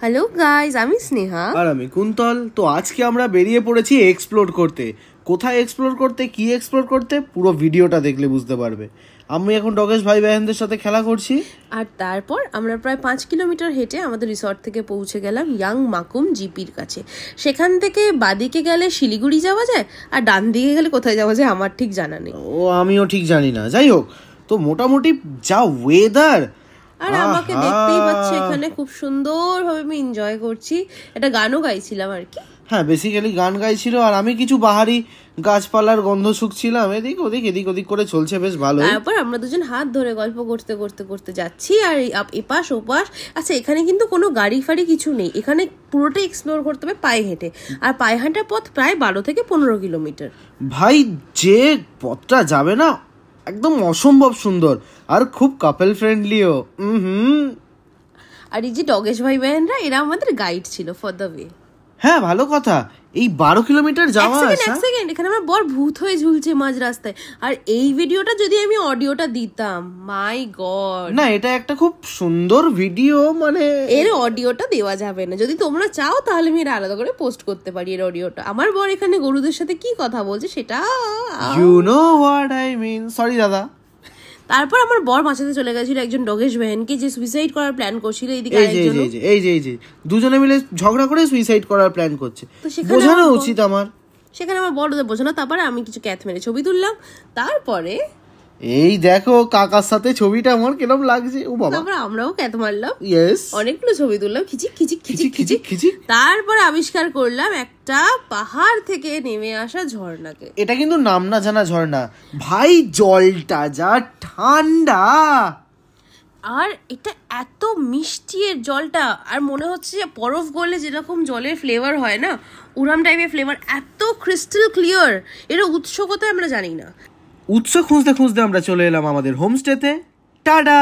Hello guys, আমি স্নেহা আর আমি কুন্তল। তো আজকে আমরা বেরিয়ে পড়েছি এক্সপ্লোর করতে। কোথায় এক্সপ্লোর করতে, কি এক্সপ্লোর করতে, পুরো ভিডিওটা দেখলে বুঝতে পারবে। আমি এখন ডগেশ ভাই বাহেনদের সাথে খেলা করছি। আর তারপর আমরা প্রায় 5 কিলোমিটার হেঁটে আমাদের রিসর্ট থেকে পৌঁছে গেলাম ইয়াং মাকুম জিপির কাছে। সেখান থেকে বাদিকে গেলে শিলিগুড়ি যাওয়া যায়, আর ডান দিকে গেলে কোথায় যাওয়া যায় আমার ঠিক জানা নেই। ও আমিও ঠিক জানি না, যাই হোক। তো মোটামুটি যা ওয়েদার, আর আমাকে দেখতেই পাচ্ছে এখানে খুব সুন্দরভাবে আমি এনজয় করছি। একটা গানও গাইছিলাম আর কি। হ্যাঁ, বেসিক্যালি গান গাইছিল, আর আমি কিছু বাহারি গাছপালার গন্ধ শুকছিলাম। এদিক ওদিক করে চলছে বেশ ভালো। তারপর আমরা দুজন হাত ধরে গল্প করতে করতে করতে যাচ্ছি, আর এপাশ ওপাশ। আচ্ছা, এখানে কিন্তু কোনো গাড়ি ফাড়ি কিছু নেই, এখানে পুরোটাই এক্সপ্লোর করতে হবে পায়ে হেঁটে। আর পায়ে হাঁটার পথ প্রায় 12 থেকে 15 কিলোমিটার। ভাই, যে পথটা যাবে না একদম অসম্ভব সুন্দর, আর খুব কাপল ফ্রেন্ডলিও। আর এই যে ডগেশ ভাই বাহেনরা, এরা আমাদের গাইড ছিল ফর দ্য ওয়ে। হ্যাঁ, ভালো কথা। এই 12 কিলোমিটার যাওয়া আসা। এক সেকেন্ড, এখানে আমার বর ভূত হয়ে ঝুলছে মাঝ রাস্তায়। আর এই ভিডিওটা যদি আমি অডিওটা দিতাম, মাই গড। না, এটা একটা খুব সুন্দর ভিডিও, মানে এর অডিওটা দেওয়া যাবে না। যদি তোমরা চাও তাহলে আমি এর আলাদা করে পোস্ট করতে পারি এর অডিওটা। আমার বর এখানে গরুদের সাথে কি কথা বলছে সেটা, you know what I mean. Sorry দাদা। তারপর আমার বর বাঁচাতে চলে গেছিল একজন ডগেশ বাহেনকে, যে সুইসাইড করার প্ল্যান করছিল। এইদিকে এই যে দুজনে মিলে ঝগড়া করে সুইসাইড করার প্ল্যান করছে। বোঝানো উচিত আমার। সেখানে আমার বড়দের বোঝানো। তারপরে আমি কিছু ক্যাথ মেরে ছবি তুললাম। তারপরে এই দেখো কাকার সাথে ছবিটা আমার কিরকম লাগছে। ও বাবা। তারপর আমরাও ক্যাথ মারলাম, ইয়েস, অনেকগুলো ছবি তুললাম, খিচিক। তারপরে আবিষ্কার করলাম একটা পাহাড় থেকে নেমে আসা ঝর্ণাকে। এটা কিন্তু নাম না জানা ঝর্ণা ভাই, জলটা যা ঠান্ডা, আর এটা এত মিষ্টি এর জলটা। আর মনে হচ্ছে যে বরফ গলে যেরকম জলের ফ্লেভার হয় না, উরাম টাইপের ফ্লেভার, এত ক্রিস্টাল ক্লিয়ার। এর উৎস কোথায় আমরা জানি না। উৎস খুঁজতে খুঁজতে আমরা চলে এলাম আমাদের হোমস্টেতে। টাডা।